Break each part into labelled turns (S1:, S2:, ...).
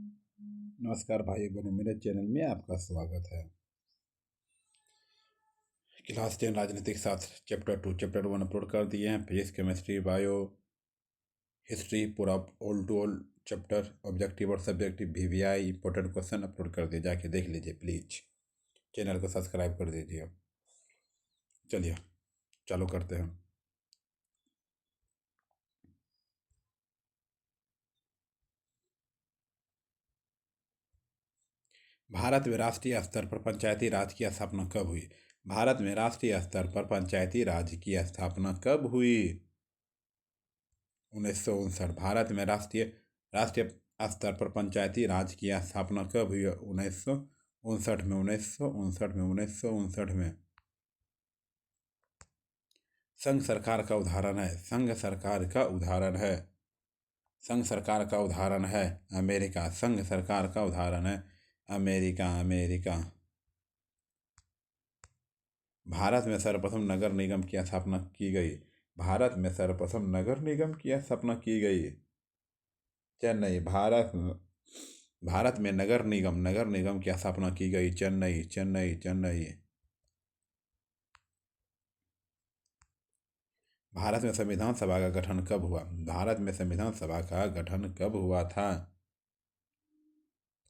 S1: नमस्कार भाई बहनों, मेरे चैनल में आपका स्वागत है। क्लास 10 राजनीतिक शास्त्र चैप्टर 1 अपलोड कर दिए हैं। फिजिक्स, केमिस्ट्री, बायो, हिस्ट्री पूरा all to all chapter, objective और subjective VVI important question upload कर दिए, जाके देख लीजिए प्लीज। चैनल को सब्सक्राइब कर दीजिए। चलिए चालू करते हैं। भारत में राष्ट्रीय स्तर पर पंचायती राज की स्थापना कब हुई? भारत में राष्ट्रीय स्तर पर पंचायती राज की स्थापना कब हुई? 1959। भारत में राष्ट्रीय राष्ट्रीय स्तर पर पंचायती राज की स्थापना कब हुई? 1959 में। 1959 में। संघ सरकार का उदाहरण है। संघ सरकार का उदाहरण है। संघ सरकार का उदाहरण है अमेरिका। संघ सरकार का उदाहरण है अमेरिका। अमेरिका। भारत में सर्वप्रथम नगर निगम की स्थापना की गई। भारत में सर्वप्रथम नगर निगम की स्थापना की गई चेन्नई। भारत में नगर निगम की स्थापना की गई चेन्नई। चेन्नई। चेन्नई। भारत में संविधान सभा का गठन कब हुआ? भारत में संविधान सभा का गठन कब हुआ था?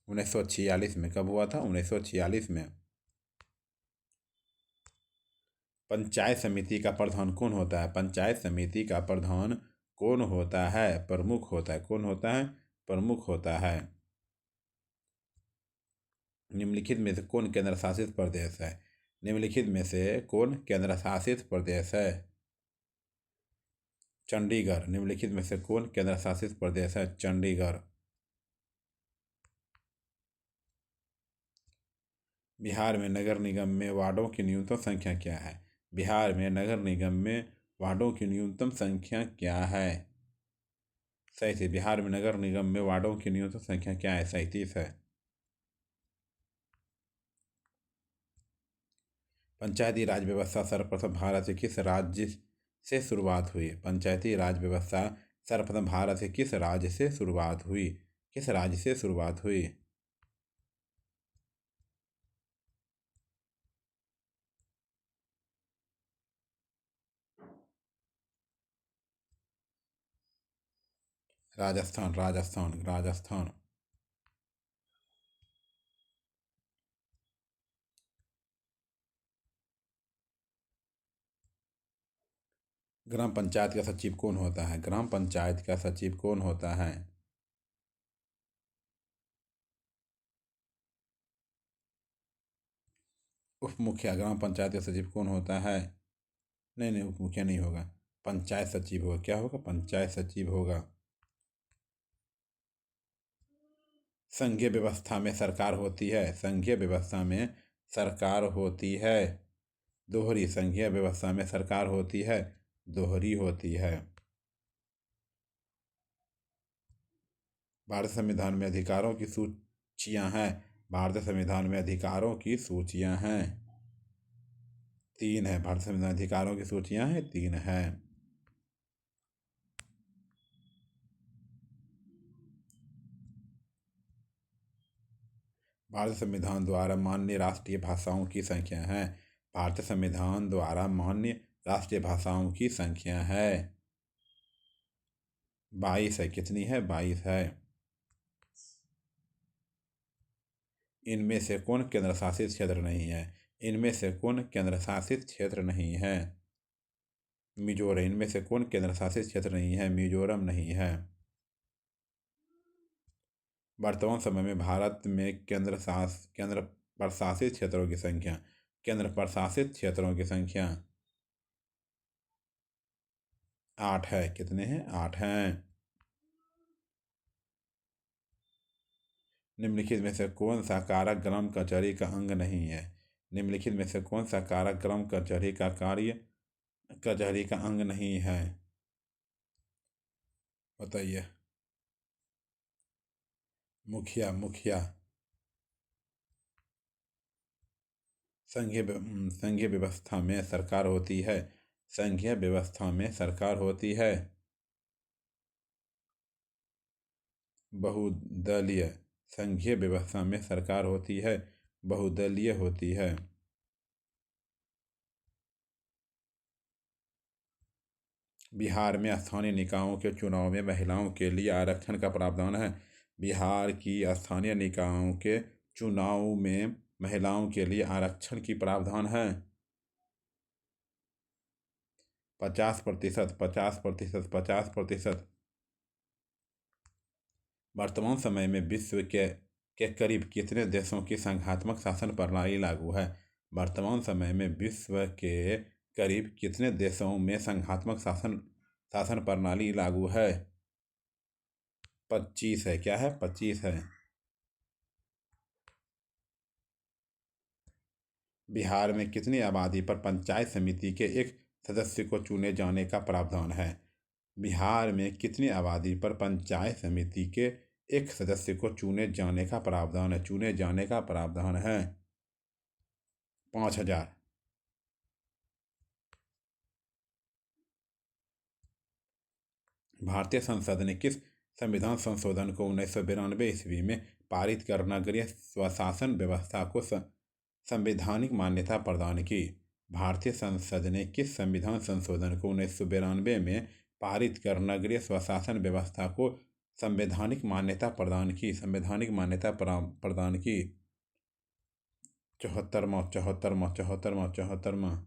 S1: 1946 में। कब हुआ था? 1946 में। पंचायत समिति का प्रधान कौन होता है? पंचायत समिति का प्रधान कौन होता है? प्रमुख होता है। कौन होता है? प्रमुख होता है। निम्नलिखित में से कौन केंद्र शासित प्रदेश है? निम्नलिखित में से कौन केंद्र शासित प्रदेश है? चंडीगढ़। निम्नलिखित में से कौन केंद्र शासित प्रदेश है? चंडीगढ़। बिहार में नगर निगम में वार्डों की न्यूनतम संख्या क्या है? बिहार में नगर निगम में वार्डों की न्यूनतम संख्या क्या है? 37। बिहार में नगर निगम में वार्डों की न्यूनतम संख्या क्या है? 37 है। पंचायती राज व्यवस्था सर्वप्रथम भारत के किस राज्य से शुरुआत हुई? पंचायती राज व्यवस्था सर्वप्रथम भारत के किस राज्य से शुरुआत हुई? किस राज्य से शुरुआत हुई? राजस्थान। राजस्थान। राजस्थान। ग्राम पंचायत का सचिव कौन होता है? ग्राम पंचायत का सचिव कौन होता है? उप मुखिया। ग्राम पंचायत का सचिव कौन होता है? नहीं नहीं, उप मुखिया नहीं होगा, पंचायत सचिव होगा। क्या होगा? पंचायत सचिव होगा। संघीय व्यवस्था में सरकार होती है। संघीय व्यवस्था में सरकार होती है। दोहरी। संघीय व्यवस्था में सरकार होती है। दोहरी होती है। भारत संविधान में अधिकारों की सूचियां हैं। भारत संविधान में अधिकारों की सूचियां हैं। 3 है। भारत संविधान अधिकारों की सूचियां हैं, 3 है। भारत संविधान द्वारा मान्य राष्ट्रीय भाषाओं की संख्या है। भारत संविधान द्वारा मान्य राष्ट्रीय भाषाओं की संख्या है 22 है। कितनी है? 22 है। इनमें से कौन केंद्र शासित क्षेत्र नहीं है? इनमें से कौन केंद्र शासित क्षेत्र नहीं है? मिजोरम। इनमें से कौन केंद्र शासित क्षेत्र नहीं है? मिजोरम नहीं है। वर्तमान समय में भारत में केंद्र प्रशासित क्षेत्रों की संख्या। केंद्र प्रशासित क्षेत्रों की संख्या 8 है। कितने हैं? 8 हैं। निम्नलिखित में से कौन सा कारक ग्राम कचहरी का अंग नहीं है? निम्नलिखित में से कौन सा कारक ग्राम कचहरी का अंग नहीं है? बताइए। मुखिया। मुखिया। संघीय व्यवस्था में सरकार होती है। संघीय व्यवस्था में सरकार होती है। बहुदलीय। संघीय व्यवस्था में सरकार होती है, बहुदलीय होती है। बिहार में स्थानीय निकायों के चुनाव में महिलाओं के लिए आरक्षण का प्रावधान है। बिहार की स्थानीय निकायों के चुनाव में महिलाओं के लिए आरक्षण की प्रावधान है। 50%, 50%, 50%। वर्तमान समय में विश्व के करीब कितने देशों की संघात्मक शासन प्रणाली लागू है? वर्तमान समय में विश्व के करीब कितने देशों में संघात्मक शासन प्रणाली लागू है? 25 है। क्या है? 25 है। बिहार में कितनी आबादी पर पंचायत समिति के एक सदस्य को चुने जाने का प्रावधान है? बिहार में कितनी आबादी पर पंचायत समिति के एक सदस्य को चुने जाने का प्रावधान है? चुने जाने का प्रावधान है 5000। भारतीय संसद ने किस संविधान संशोधन को 1992 ईस्वी में पारित कर नगरीय स्वशासन व्यवस्था को संवैधानिक मान्यता प्रदान की? भारतीय संसद ने किस संविधान संशोधन को 1992 में पारित कर नगरीय स्वशासन व्यवस्था को संवैधानिक मान्यता प्रदान की? संवैधानिक मान्यता प्रदान की। 74वां।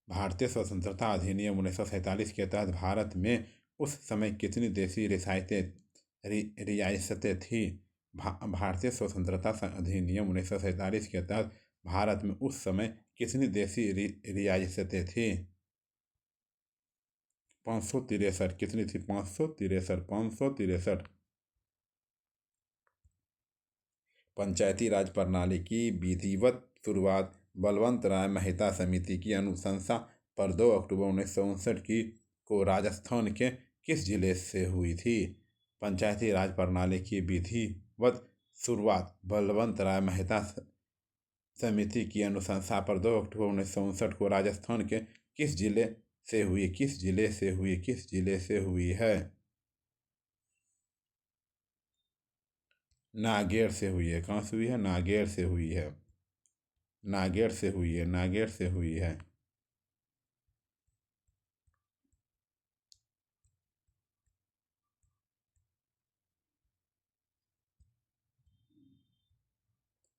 S1: भारतीय स्वतंत्रता अधिनियम 1947 के तहत भारत में उस समय कितनी देशी रियासतें थी? भारतीय स्वतंत्रता अधिनियम 1947 के तहत भारत में उस समय कितनी देशी रियासतें थी? 563। कितनी थी? 563। पंचायती राज प्रणाली की विधिवत शुरुआत बलवंत राय मेहता समिति की अनुशंसा पर 2 अक्टूबर 1959 को राजस्थान के किस जिले से हुई थी? पंचायती राज प्रणाली की विधिवत शुरुआत बलवंत राय मेहता समिति की अनुशंसा पर 2 अक्टूबर 1959 को राजस्थान के किस जिले से हुई? किस जिले से हुई? किस जिले से हुई है? नागेर से हुई है। कहाँ से हुई है? नागेर से हुई है। नागेर से हुई है। नागेर से हुई है।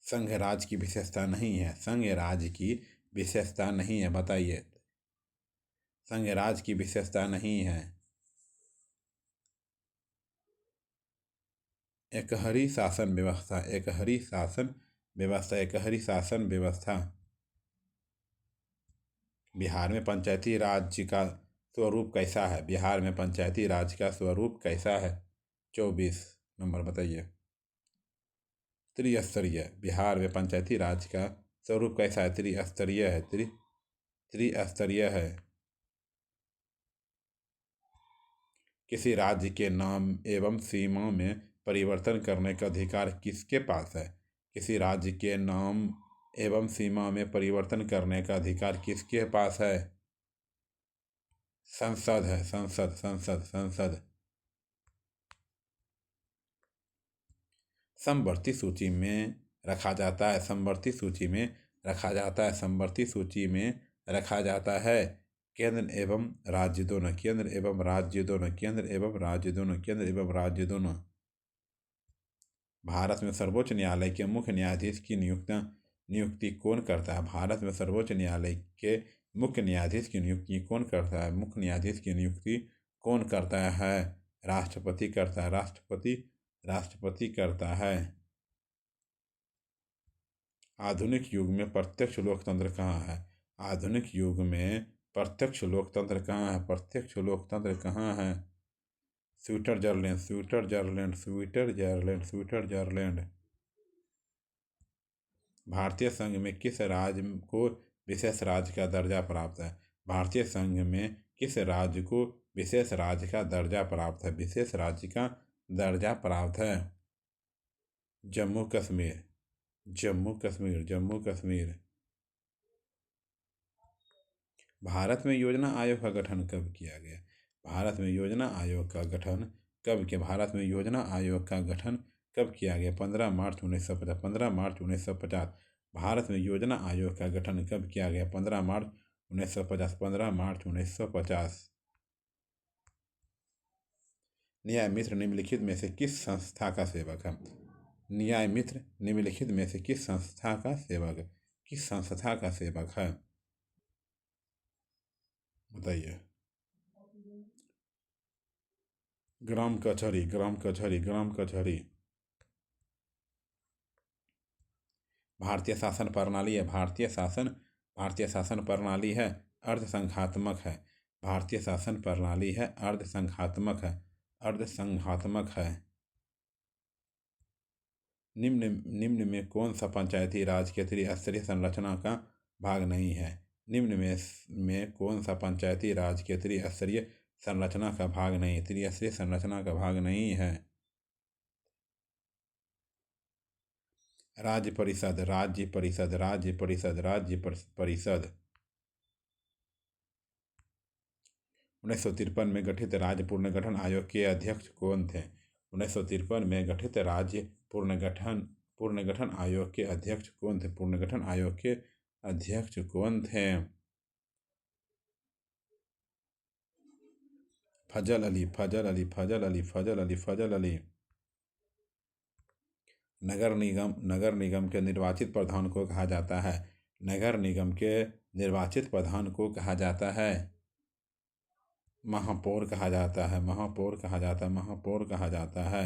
S1: संघ राज्य की विशेषता नहीं है। संघ राज्य की विशेषता नहीं है। बताइए। संघ राज्य की विशेषता नहीं है। एकहरी शासन व्यवस्था। एकहरी शासन व्यवस्था। एकहरी शासन व्यवस्था। बिहार में पंचायती राज का स्वरूप कैसा है? बिहार में पंचायती राज का स्वरूप कैसा है? 24 नंबर बताइए। त्रिस्तरीय। बिहार में पंचायती राज का स्वरूप कैसा है? त्रिस्तरीय है। त्रिस्तरीय है। किसी राज्य के नाम एवं सीमा में परिवर्तन करने का अधिकार किसके पास है? किसी राज्य के नाम एवं सीमा में परिवर्तन करने का अधिकार किसके पास है? संसद है। संसद, संसद, संसद। समवर्ती सूची में रखा जाता है। समवर्ती सूची में रखा जाता है। समवर्ती सूची में रखा जाता है। केंद्र एवं राज्य दोनों। केंद्र एवं राज्य दोनों। केंद्र एवं राज्य दोनों। केंद्र एवं राज्य दोनों। भारत में सर्वोच्च न्यायालय के मुख्य न्यायाधीश की नियुक्ति कौन करता है? भारत में सर्वोच्च न्यायालय के मुख्य न्यायाधीश की नियुक्ति कौन करता है? मुख्य न्यायाधीश की नियुक्ति कौन करता है? राष्ट्रपति करता है। राष्ट्रपति करता है। आधुनिक युग में प्रत्यक्ष लोकतंत्र कहाँ है? आधुनिक युग में प्रत्यक्ष लोकतंत्र कहाँ है? प्रत्यक्ष लोकतंत्र कहाँ है? Switzerland, Switzerland, Switzerland, Switzerland. भारतीय संघ में किस राज्य को विशेष राज्य का दर्जा प्राप्त है? भारतीय संघ में किस राज्य को विशेष राज्य का दर्जा प्राप्त है? विशेष राज्य का दर्जा प्राप्त है। जम्मू कश्मीर। जम्मू कश्मीर। जम्मू कश्मीर। भारत में योजना आयोग का गठन कब किया गया? भारत में योजना आयोग का गठन कब किया? भारत में योजना आयोग का गठन कब किया गया? 15 मार्च 1950। 15 मार्च 1950। भारत में योजना आयोग का गठन कब किया गया? 15 मार्च 1950। 15 मार्च 1950। न्याय मित्र निम्नलिखित में से किस संस्था का सेवक है? न्याय मित्र निम्नलिखित में से किस संस्था का सेवक, किस संस्था का सेवक है? बताइए। ग्राम कचहरी, ग्राम कचहरी, ग्राम कचहरी। भारतीय शासन प्रणाली है, भारतीय शासन प्रणाली है, अर्धसंघात्मक है। भारतीय शासन प्रणाली है, अर्धसंघात्मक है, अर्धसंघात्मक है। निम्न में कौन सा पंचायती राज के त्रिस्तरीय संरचना का भाग नहीं है? निम्न में कौन सा पंचायती राज के त्रिस्तरीय संरचना का भाग नहीं, त्रिस्तरीय संरचना का भाग नहीं है? राज्य परिषद, राज्य परिषद, राज्य परिषद, राज्य परिषद। 1953 में गठित राज्य पुनर्गठन आयोग के अध्यक्ष कौन थे? 1953 में गठित राज्य पुनर्गठन आयोग के अध्यक्ष कौन थे? पुनर्गठन आयोग के अध्यक्ष कौन थे? फजल अली, फजल अली, फजल अली, फजल अली, फजल अली। नगर निगम के निर्वाचित प्रधान को कहा जाता है? नगर निगम के निर्वाचित प्रधान को कहा जाता है? महापौर कहा जाता है, महापौर कहा जाता है, महापौर कहा जाता है।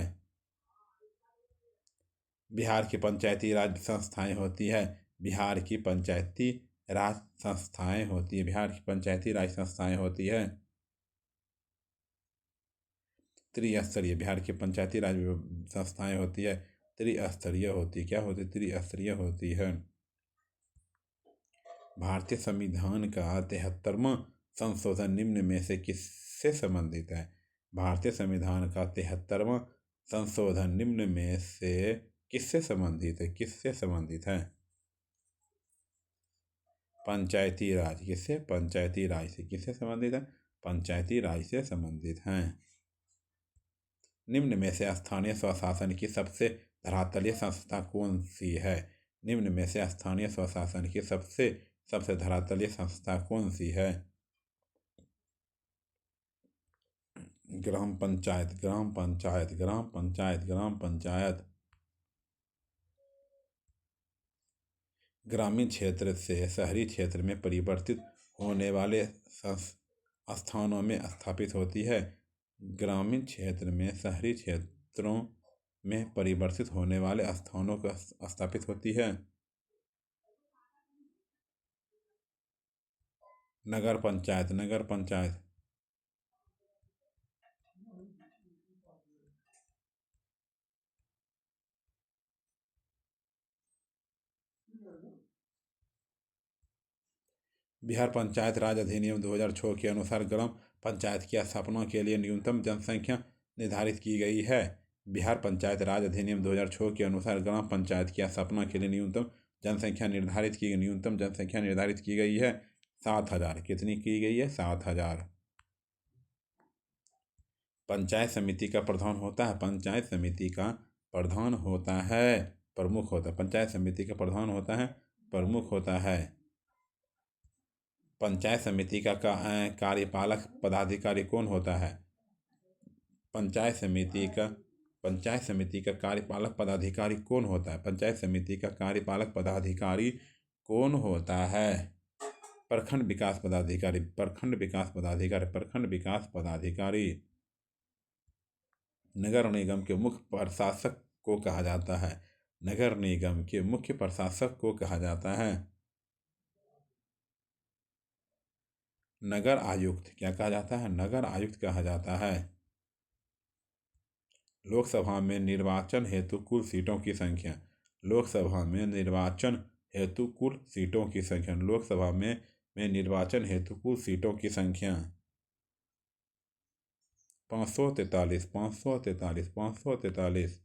S1: बिहार की पंचायती राज संस्थाएं होती है, बिहार की पंचायती राज संस्थाएं होती है, बिहार की पंचायती राज संस्थाएं होती है। त्रिस्तरीय, बिहार की पंचायती राज संस्थाएं होती है, त्रिस्तरीय होती, क्या होती? त्रिस्तरीय होती है। भारतीय संविधान का 73वां संशोधन निम्न में से किससे संबंधित है? भारतीय संविधान का 73वां संशोधन निम्न में से किससे संबंधित है? किससे संबंधित है? पंचायती राज, किससे? पंचायती राज से। किससे संबंधित है? पंचायती राज से संबंधित है। निम्न में से स्थानीय स्वशासन की सबसे धरातलीय संस्था कौन सी है? निम्न में से स्थानीय स्वशासन की सबसे धरातलीय संस्था कौन सी है? ग्राम पंचायत, ग्राम पंचायत, ग्राम पंचायत, ग्राम पंचायत। ग्रामीण क्षेत्र से शहरी क्षेत्र में परिवर्तित होने वाले स्थानों में स्थापित होती है। ग्रामीण क्षेत्र में शहरी क्षेत्रों में परिवर्तित होने वाले स्थानों को स्थापित होती है। नगर पंचायत, नगर पंचायत। बिहार पंचायत राज अधिनियम 2006 के अनुसार ग्राम पंचायत की स्थापना के लिए न्यूनतम जनसंख्या निर्धारित की गई है। बिहार पंचायत राज अधिनियम 2006 के अनुसार ग्राम पंचायत की स्थापना के लिए न्यूनतम जनसंख्या निर्धारित की गई है 7,000। कितनी की गई है? 7,000। पंचायत समिति का प्रधान होता है, पंचायत समिति का प्रधान होता है, प्रमुख होता है। पंचायत समिति का प्रधान होता है, प्रमुख होता है। पंचायत समिति का कार्यपालक पदाधिकारी कौन होता है? पंचायत समिति का कार्यपालक पदाधिकारी कौन होता है? पंचायत समिति का कार्यपालक पदाधिकारी कौन होता है? प्रखंड विकास पदाधिकारी, प्रखंड विकास पदाधिकारी, प्रखंड विकास पदाधिकारी। नगर निगम के मुख्य प्रशासक को कहा जाता है? नगर निगम के मुख्य प्रशासक को कहा जाता है? नगर आयुक्त। क्या कहा जाता है? नगर आयुक्त कहा जाता है। लोकसभा में निर्वाचन हेतु कुल सीटों की संख्या। लोकसभा में निर्वाचन हेतु कुल सीटों की संख्या। लोकसभा में निर्वाचन हेतु कुल सीटों की संख्या 543, 543, 543।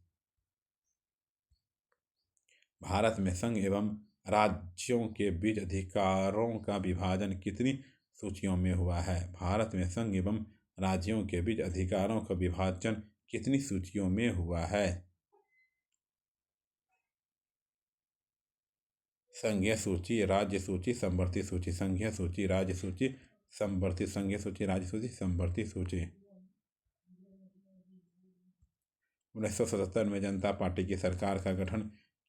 S1: भारत में संघ एवं राज्यों के बीच अधिकारों का विभाजन कितनी सूचियों में हुआ है? भारत में संघ एवं राज्यों के बीच अधिकारों का विभाजन कितनी सूचियों में हुआ है? संघीय सूची, राज्य सूची, समवर्ती सूची। संघीय सूची, राज्य सूची, समवर्ती। संघीय सूची, राज्य सूची, समवर्ती सूची। 1977 में जनता पार्टी की सरकार का गठन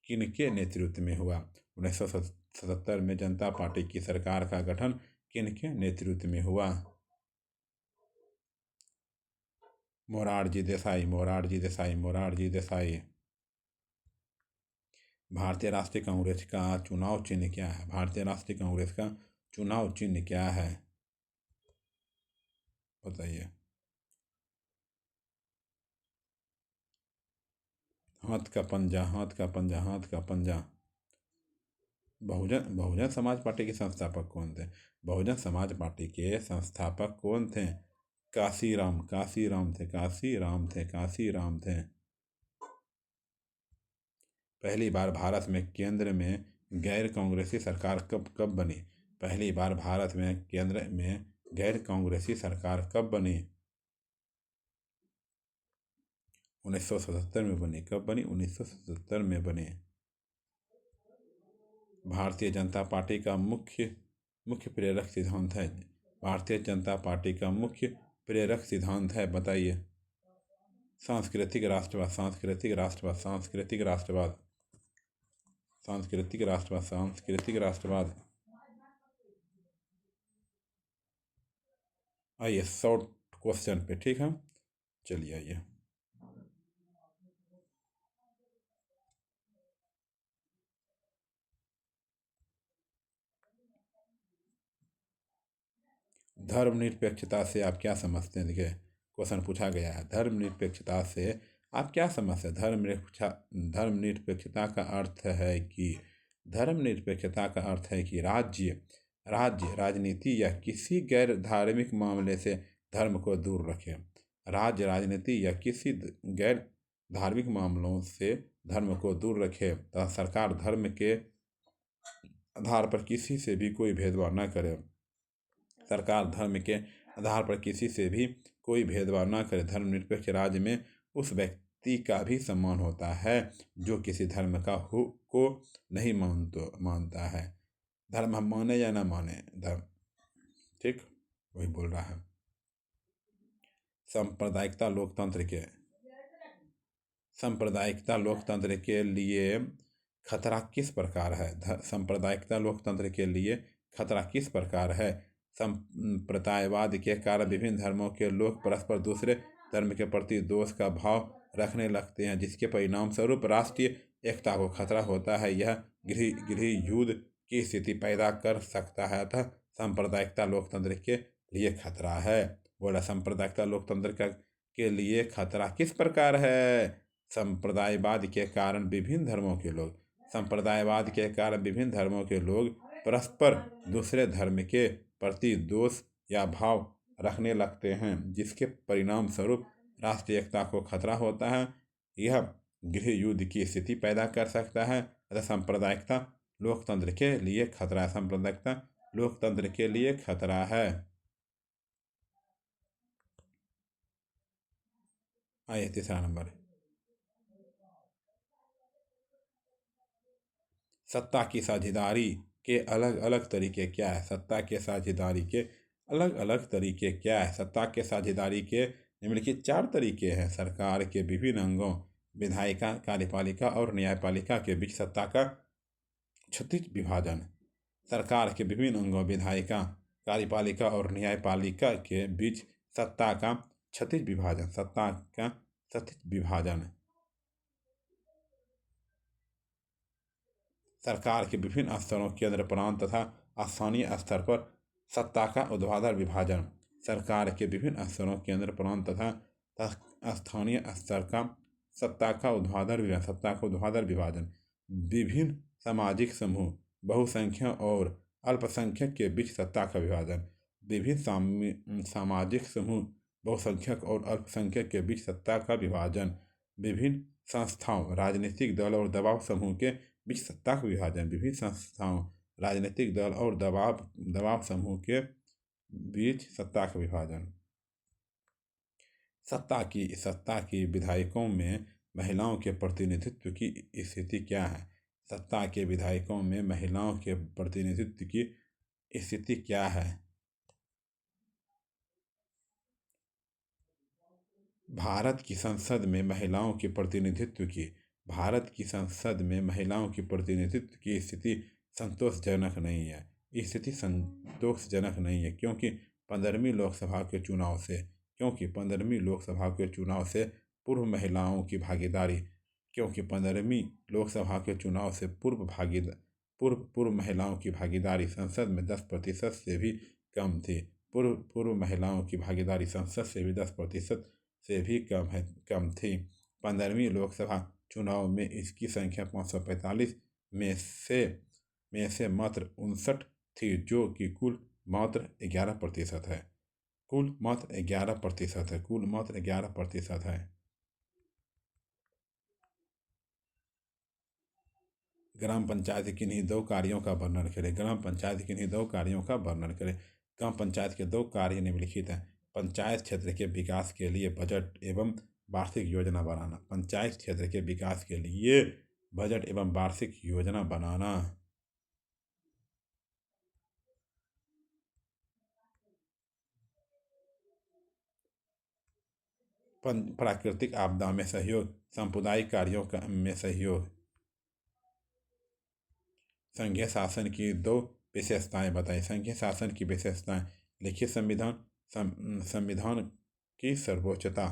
S1: किनके नेतृत्व में हुआ? 1977 में जनता पार्टी की सरकार का गठन किनके नेतृत्व में हुआ? मोरारजी देसाई, मोरारजी देसाई, मोरारजी देसाई। भारतीय राष्ट्रीय कांग्रेस का चुनाव चिन्ह क्या है? भारतीय राष्ट्रीय कांग्रेस का चुनाव चिन्ह क्या है? बताइए। हाथ का पंजा, हाथ का पंजा, हाथ का पंजा। बहुजन बहुजन समाज पार्टी के संस्थापक कौन थे? बहुजन समाज पार्टी के संस्थापक कौन थे? काशीराम, काशीराम थे, काशीराम थे, काशीराम थे। पहली बार भारत में केंद्र में गैर कांग्रेसी सरकार कब कब बनी? पहली बार भारत में केंद्र में गैर कांग्रेसी सरकार कब बनी? 1977 में बनी। कब बनी? 1977 में बनी। भारतीय जनता पार्टी का मुख्य मुख्य प्रेरक सिद्धांत है? भारतीय जनता पार्टी का मुख्य प्रेरक सिद्धांत है, बताइए। सांस्कृतिक राष्ट्रवाद, सांस्कृतिक राष्ट्रवाद, सांस्कृतिक राष्ट्रवाद, सांस्कृतिक राष्ट्रवाद, सांस्कृतिक राष्ट्रवाद। आइए शॉर्ट क्वेश्चन पे, ठीक है, चलिए आइए। धर्मनिरपेक्षता से आप क्या समझते हैं? देखिए क्वेश्चन पूछा गया है, धर्मनिरपेक्षता से आप क्या समझते हैं? धर्मनिरपेक्षता का अर्थ है कि धर्मनिरपेक्षता का अर्थ है कि राज्य राजनीति या किसी गैर धार्मिक मामले से धर्म को दूर रखे। राज्य राजनीति या किसी गैर धार्मिक मामलों से धर्म को दूर रखे तथा सरकार धर्म के आधार पर किसी से भी कोई भेदभाव न करे। सरकार धर्म के आधार पर किसी से भी कोई भेदभाव न करे। धर्मनिरपेक्ष राज्य में उस व्यक्ति का भी सम्मान होता है जो किसी धर्म को नहीं मानता है। धर्म हम माने या ना माने, धर्म, ठीक, वही बोल रहा है। सांप्रदायिकता लोकतंत्र के लिए खतरा किस प्रकार है? सांप्रदायिकता लोकतंत्र के लिए खतरा किस प्रकार है? संप्रदायवाद के कारण विभिन्न धर्मों के लोग परस्पर दूसरे धर्म के प्रति दोष का भाव रखने लगते हैं, जिसके परिणाम स्वरूप राष्ट्रीय एकता को खतरा होता है। यह गृह युद्ध की स्थिति पैदा कर सकता है, अतः सांप्रदायिकता लोकतंत्र के लिए खतरा है। बोला सांप्रदायिकता लोकतंत्र के लिए खतरा किस प्रकार है? संप्रदायवाद के कारण विभिन्न धर्मों के लोग संप्रदायवाद के कारण विभिन्न धर्मों के लोग परस्पर दूसरे धर्म के प्रति दोष या भाव रखने लगते हैं, जिसके परिणाम स्वरूप राष्ट्रीय एकता को खतरा होता है। यह गृह युद्ध की स्थिति पैदा कर सकता है, अतः सांप्रदायिकता लोकतंत्र के लिए खतरा है। सांप्रदायिकता लोकतंत्र के लिए खतरा है। आइए तीसरा नंबर, सत्ता की साझेदारी के अलग अलग तरीके क्या है? सत्ता के साझेदारी के अलग अलग तरीके क्या है? सत्ता के साझेदारी के निम्नलिखित 4 तरीके हैं। सरकार के विभिन्न अंगों, विधायिका, कार्यपालिका और न्यायपालिका के बीच सत्ता का क्षैतिज विभाजन। सरकार के विभिन्न अंगों, विधायिका, कार्यपालिका और न्यायपालिका के बीच सत्ता का क्षैतिज विभाजन। सत्ता का क्षैतिज विभाजन। सरकार के विभिन्न स्तरों, केंद्र, प्रांत तथा स्थानीय स्तर पर सत्ता का ऊर्ध्वाधर विभाजन। सरकार के विभिन्न स्तरों, केंद्र, प्रांत तथा स्थानीय स्तर का सत्ता का ऊर्ध्वाधर विभाजन। विभिन्न सामाजिक समूह, बहुसंख्यक और अल्पसंख्यक के बीच सत्ता का विभाजन। विभिन्न सामाजिक समूह, बहुसंख्यक और अल्पसंख्यक के बीच सत्ता का विभाजन। विभिन्न संस्थाओं, राजनीतिक दल और दबाव समूह के बीच सत्ता का विभाजन। विभिन्न संस्थाओं, राजनीतिक दल और दबाव समूह के बीच सत्ता का विभाजन। सत्ता की विधायकों में महिलाओं के प्रतिनिधित्व की स्थिति क्या है? सत्ता के विधायकों में महिलाओं के प्रतिनिधित्व की स्थिति क्या है? भारत की संसद में महिलाओं के प्रतिनिधित्व की भारत की संसद में महिलाओं की प्रतिनिधित्व की स्थिति संतोषजनक नहीं है। स्थिति संतोषजनक नहीं है क्योंकि 15वीं लोकसभा के चुनाव से क्योंकि 15वीं लोकसभा के चुनाव से पूर्व महिलाओं की भागीदारी क्योंकि 15वीं लोकसभा के चुनाव से पूर्व महिलाओं की भागीदारी संसद में 10% से भी कम थी। पूर्व महिलाओं की भागीदारी संसद से भी 10% से भी कम थी। 15वीं लोकसभा चुनाव में इसकी संख्या 545 में से मात्र 59 थी, जो कि कुल मात्र 11% है। कुल मात्र 11% है। ग्राम पंचायत किन्हीं दो कार्यों का वर्णन करें। ग्राम पंचायत किन्हीं दो कार्यों का वर्णन करें। ग्राम पंचायत के दो कार्य निम्नलिखित हैं। पंचायत क्षेत्र के विकास के लिए बजट एवं वार्षिक योजना बनाना। पंचायत क्षेत्र के विकास के लिए बजट एवं वार्षिक योजना बनाना। प्राकृतिक आपदा में सहयोग। सामुदायिक कार्यों में सहयोग। संघीय शासन की दो विशेषताएं बताएं। संघीय शासन की विशेषताएं: लिखित संविधान, संविधान की सर्वोच्चता।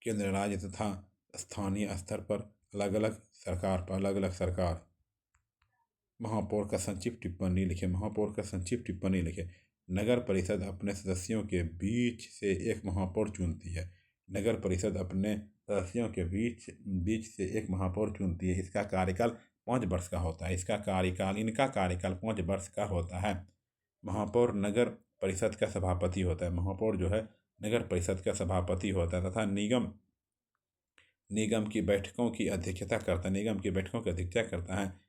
S1: केंद्र, राज्य तथा स्थानीय स्तर पर अलग अलग सरकार। महापौर का संक्षिप्त टिप्पणी लिखे। महापौर का संक्षिप्त टिप्पणी लिखे। नगर परिषद अपने सदस्यों के बीच से एक महापौर चुनती है। नगर परिषद अपने सदस्यों के बीच से एक महापौर चुनती है। इसका कार्यकाल 5 वर्ष का होता है। इनका कार्यकाल 5 वर्ष का होता है। महापौर नगर परिषद का सभापति होता है। महापौर जो है नगर परिषद का सभापति होता है तथा निगम की बैठकों की अध्यक्षता करता है।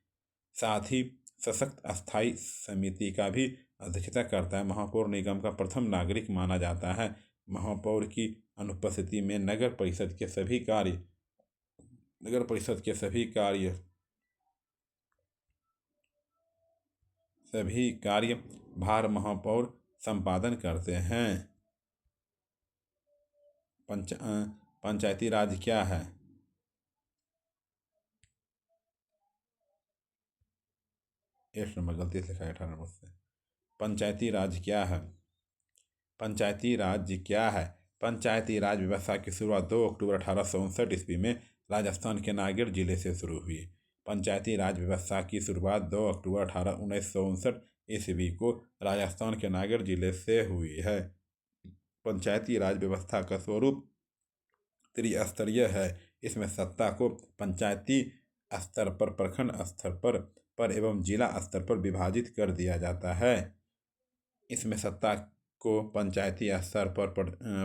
S1: साथ ही सशक्त अस्थायी समिति का भी अध्यक्षता करता है। महापौर निगम का प्रथम नागरिक माना जाता है। महापौर की अनुपस्थिति में नगर परिषद के सभी कार्य भार महापौर संपादन करते हैं। पंचायती राज क्या है? एक नंबर गलती से लिखा है 18 नंबर से। पंचायती राज क्या है? पंचायती राज क्या है? पंचायती राज व्यवस्था की शुरुआत 2 अक्टूबर 1859 ईस्वी में राजस्थान के नागौर जिले से शुरू हुई। पंचायती राज व्यवस्था की शुरुआत 2 अक्टूबर 1959 ईस्वी को राजस्थान के नागौर जिले से हुई है। पंचायती राज व्यवस्था का स्वरूप त्रिस्तरीय है। इसमें सत्ता को पंचायती स्तर पर, प्रखंड स्तर पर एवं जिला स्तर पर विभाजित कर दिया जाता है। इसमें सत्ता को पंचायती स्तर पर,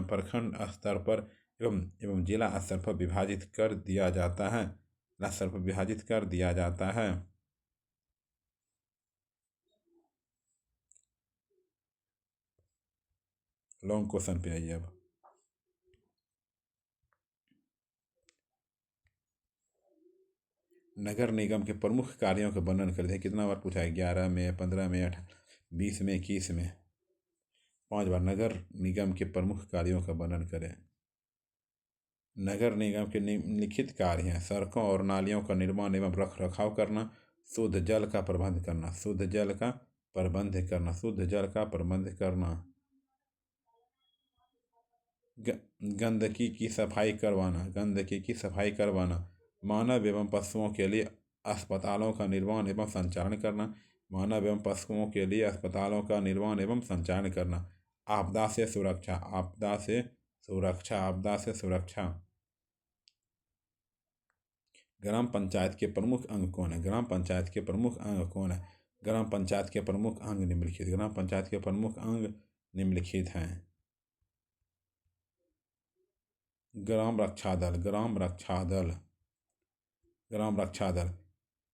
S1: प्रखंड स्तर पर एवं जिला स्तर पर विभाजित कर दिया जाता है। लॉन्ग क्वेश्चन पे आइए अब। नगर निगम के प्रमुख कार्यों का वर्णन करते हैं। कितना बार पूछा है? 11 में, 15 में, 18, 20 में, 21 में। 5 बार। नगर निगम के प्रमुख कार्यों का वर्णन करें। नगर निगम के निम्नलिखित कार्य हैं। सड़कों और नालियों का निर्माण एवं रख रखाव करना। शुद्ध जल का प्रबंध करना। गंदगी की सफाई करवाना। मानव एवं पशुओं के लिए अस्पतालों का निर्माण एवं संचालन करना। आपदा से सुरक्षा। ग्राम पंचायत के प्रमुख अंग कौन है? ग्राम पंचायत के प्रमुख अंग निम्नलिखित हैं। ग्राम रक्षा दल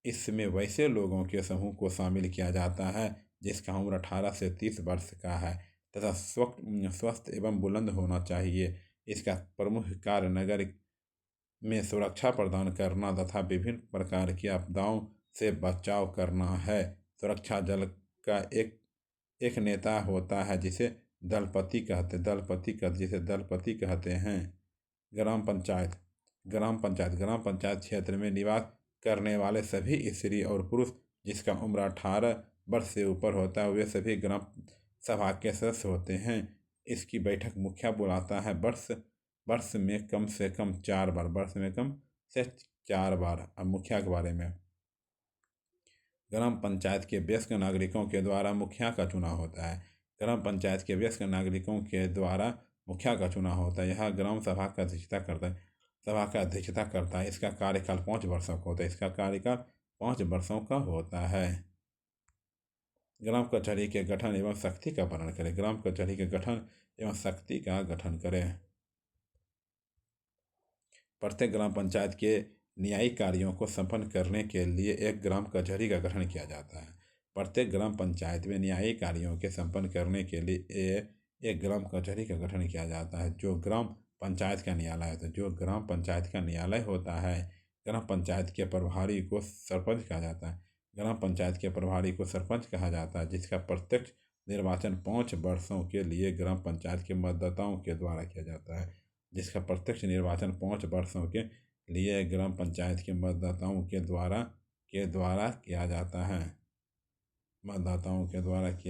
S1: इसमें वैसे लोगों के समूह को शामिल किया जाता है जिसका उम्र 18 से 30 वर्ष का है तथा स्वस्थ एवं बुलंद होना चाहिए। इसका प्रमुख कार्य नगर में सुरक्षा प्रदान करना तथा विभिन्न प्रकार की आपदाओं से बचाव करना है। सुरक्षा दल का एक नेता होता है जिसे दलपति कहते हैं। ग्राम पंचायत क्षेत्र में निवास करने वाले सभी स्त्री और पुरुष जिसका उम्र 18 वर्ष से ऊपर होता है वे सभी ग्राम सभा के सदस्य होते हैं। इसकी बैठक मुखिया बुलाता है। वर्ष में कम से कम 4 बार। अब मुखिया के बारे में। ग्राम पंचायत के वयस्क नागरिकों के द्वारा मुखिया का चुनाव होता है। ग्राम पंचायत के वयस्क नागरिकों के द्वारा मुखिया का चुनाव होता है। यह ग्राम सभा का अध्यक्षता करता है। इसका कार्यकाल 5 वर्षों का होता है। ग्राम कचहरी के गठन एवं शक्ति का वर्णन करें। ग्राम कचहरी के गठन एवं शक्ति का गठन करें। प्रत्येक ग्राम पंचायत के न्यायिक कार्यों को संपन्न करने के लिए एक ग्राम कचहरी का गठन किया जाता है। प्रत्येक ग्राम पंचायत में न्यायिक कार्यों के संपन्न करने के लिए एक ग्राम कचहरी का गठन किया जाता है जो ग्राम पंचायत का न्यायालय होता है। ग्राम पंचायत के प्रभारी को सरपंच कहा जाता है जिसका प्रत्यक्ष निर्वाचन 5 वर्षों के लिए ग्राम पंचायत के मतदाताओं के द्वारा किया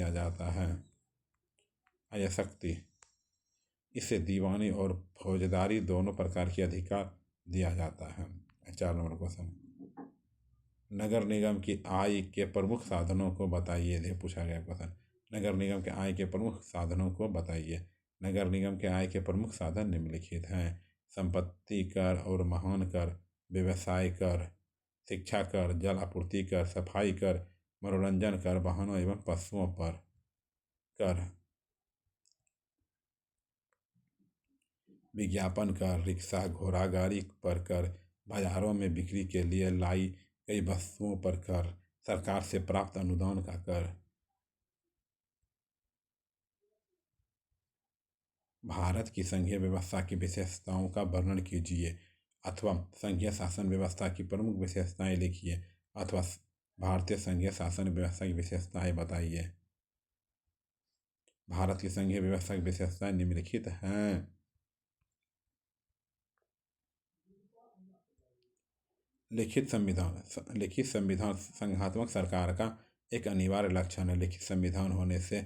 S1: जाता है। आया शक्ति, इसे दीवानी और फौजदारी दोनों प्रकार के अधिकार दिया जाता है। 4 नंबर क्वेश्चन, नगर निगम की आय के प्रमुख साधनों को बताइए। यह पूछा गया क्वेश्चन। नगर निगम के आय के प्रमुख साधनों को बताइए। नगर निगम के आय के प्रमुख साधन निम्नलिखित हैं: संपत्ति कर और महान कर, व्यवसाय कर, शिक्षा कर, जल आपूर्ति कर, सफाई कर, मनोरंजन कर, वाहनों एवं पशुओं पर कर, विज्ञापन कर, रिक्शा घोड़ा गाड़ी पर कर, बाजारों में बिक्री के लिए लाई गई वस्तुओं पर कर, सरकार से प्राप्त अनुदान का कर। भारत की संघीय व्यवस्था की विशेषताओं का वर्णन कीजिए अथवा संघीय शासन व्यवस्था की प्रमुख विशेषताएं लिखिए अथवा भारतीय संघीय शासन व्यवस्था की विशेषताएं बताइए। भारत की संघीय व्यवस्था की विशेषताएं निम्नलिखित हैं: लिखित संविधान संघात्मक सरकार का एक अनिवार्य लक्षण है। लिखित संविधान होने से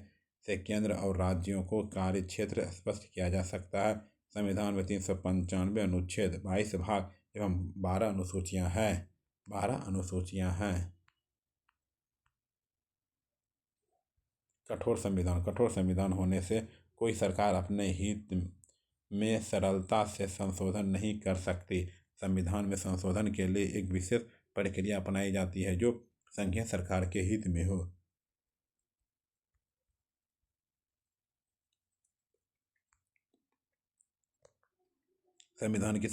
S1: केंद्र और राज्यों को कार्य क्षेत्र स्पष्ट किया जा सकता है। संविधान में 395 अनुच्छेद, 22 भाग एवं 12 अनुसूचियां हैं। कठोर संविधान होने से कोई सरकार अपने हित में सरलता से संशोधन नहीं कर सकती। संविधान में संशोधन के लिए एक विशेष प्रक्रिया अपनाई जाती है जो संघीय सरकार के हित में हो। संविधान की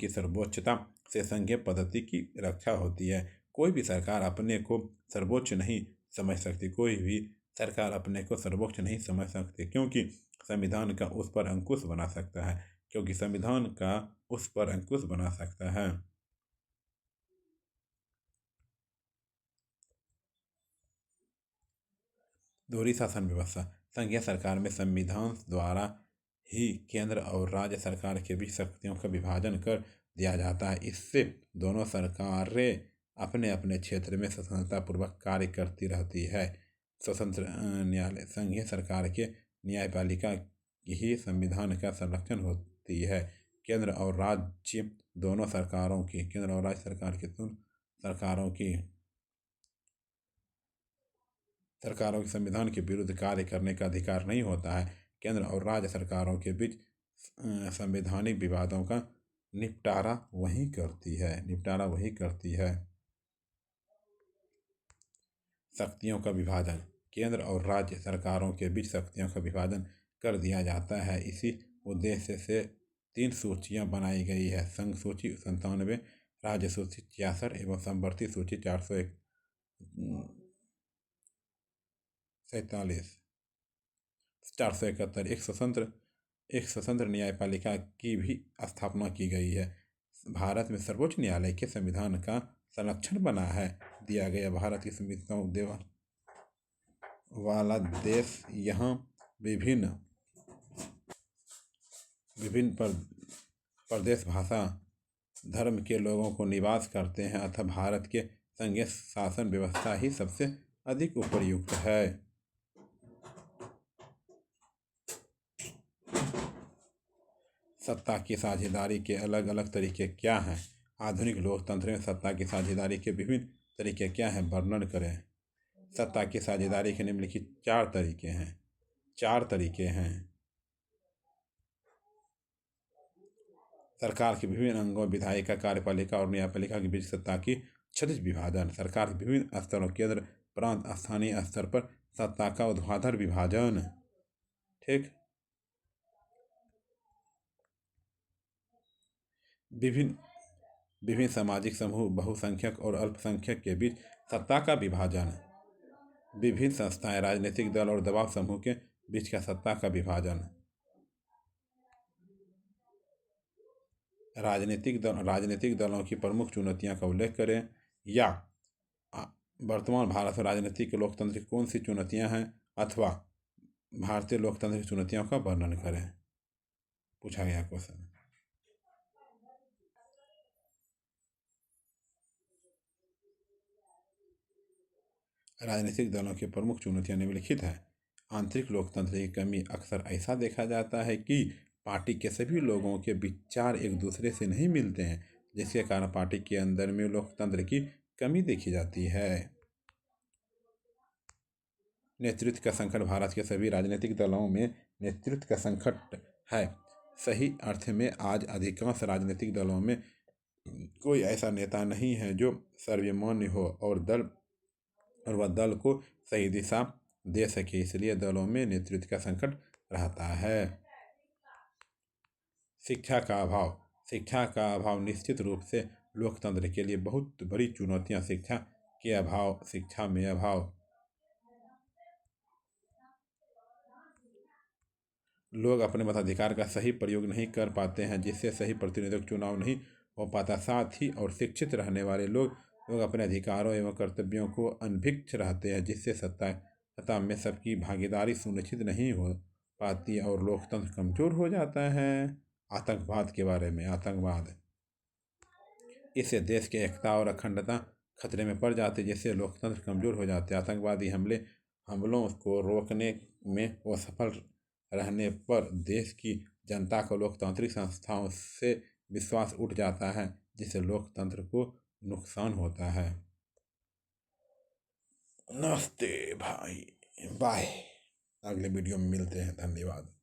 S1: सर्वोच्चता से संघीय पद्धति की रक्षा होती है। कोई भी सरकार अपने को सर्वोच्च नहीं समझ सकती क्योंकि संविधान का उस पर अंकुश बना सकता है। दोहरी शासन व्यवस्था, संघीय सरकार में संविधान द्वारा ही केंद्र और राज्य सरकार के बीच शक्तियों का विभाजन कर दिया जाता है। इससे दोनों सरकारें अपने अपने क्षेत्र में स्वतंत्रतापूर्वक कार्य करती रहती है। स्वतंत्र न्यायालय, संघीय सरकार के न्यायपालिका ही संविधान का संरक्षण होती है। केंद्र और राज्य सरकारों की संविधान के विरुद्ध कार्य करने का अधिकार नहीं होता है। केंद्र और राज्य सरकारों के बीच संवैधानिक विवादों का निपटारा वही करती है। शक्तियों का विभाजन, केंद्र और राज्य सरकारों के बीच शक्तियों का विभाजन कर दिया जाता है। इसी उद्देश्य से 3 सूचियां बनाई गई है: संघ सूची 97, राज्य सूची 66 एवं समवर्ती सूची 447 471। एक स्वतंत्र न्यायपालिका की भी स्थापना की गई है। भारत में सर्वोच्च न्यायालय के संविधान का संरक्षण बना है। दिया गया भारत की संविधान देवा वाला देश। यहाँ विभिन्न प्रदेश, भाषा, धर्म के लोगों को निवास करते हैं, अतः भारत के संघीय शासन व्यवस्था ही सबसे अधिक उपयुक्त है। सत्ता की साझेदारी के अलग अलग तरीके क्या हैं? आधुनिक लोकतंत्र में सत्ता की साझेदारी के विभिन्न तरीके क्या हैं, वर्णन करें। सत्ता की साझेदारी के निम्नलिखित चार तरीके हैं। सरकार के विभिन्न अंगों, विधायिका, कार्यपालिका और न्यायपालिका के बीच सत्ता की क्षैतिज विभाजन। सरकार के विभिन्न स्तरों, केंद्र, प्रांत, स्थानीय स्तर पर सत्ता का ऊर्ध्वाधर विभाजन। ठीक। विभिन्न सामाजिक समूह, बहुसंख्यक और अल्पसंख्यक के बीच सत्ता का विभाजन। विभिन्न संस्थाएं, राजनीतिक दल और दबाव समूह के बीच का सत्ता का विभाजन। राजनीतिक दलों की प्रमुख चुनौतियां का उल्लेख करें, या वर्तमान भारत में राजनीतिक लोकतंत्र की कौन सी चुनौतियां हैं, अथवा भारतीय लोकतंत्र की चुनौतियों का वर्णन करें। पूछा गया क्वेश्चन। राजनीतिक दलों की प्रमुख चुनौतियां निम्नलिखित हैं। आंतरिक लोकतंत्र की कमी। अक्सर ऐसा देखा जाता है कि पार्टी के सभी लोगों के विचार एक दूसरे से नहीं मिलते हैं, जिसके कारण पार्टी के अंदर में लोकतंत्र की कमी देखी जाती है। नेतृत्व का संकट। भारत के सभी राजनीतिक दलों में नेतृत्व का संकट है। सही अर्थ में आज अधिकांश राजनीतिक दलों में कोई ऐसा नेता नहीं है जो सर्वमान्य हो और वह दल को सही दिशा दे सके, इसलिए दलों में नेतृत्व का संकट रहता है। शिक्षा का अभाव निश्चित रूप से लोकतंत्र के लिए बहुत बड़ी चुनौतियां। शिक्षा में अभाव। लोग अपने मताधिकार का सही प्रयोग नहीं कर पाते हैं, जिससे सही प्रतिनिधित्व चुनाव नहीं हो पाता। साथ ही और शिक्षित रहने वाले लोग अपने अधिकारों एवं कर्तव्यों को अनभिज्ञ रहते हैं, जिससे सत्ता में सबकी भागीदारी सुनिश्चित नहीं हो पाती और लोकतंत्र कमजोर हो जाता है। आतंकवाद के बारे में। इससे देश की एकता और अखंडता खतरे में पड़ जाती है, जिससे लोकतंत्र कमजोर हो जाते हैं। आतंकवादी हमलों को रोकने में असफल रहने पर देश की जनता को लोकतांत्रिक संस्थाओं से विश्वास उठ जाता है, जिससे लोकतंत्र को नुकसान होता है। नमस्ते भाई, बाय। अगले वीडियो में मिलते हैं। धन्यवाद।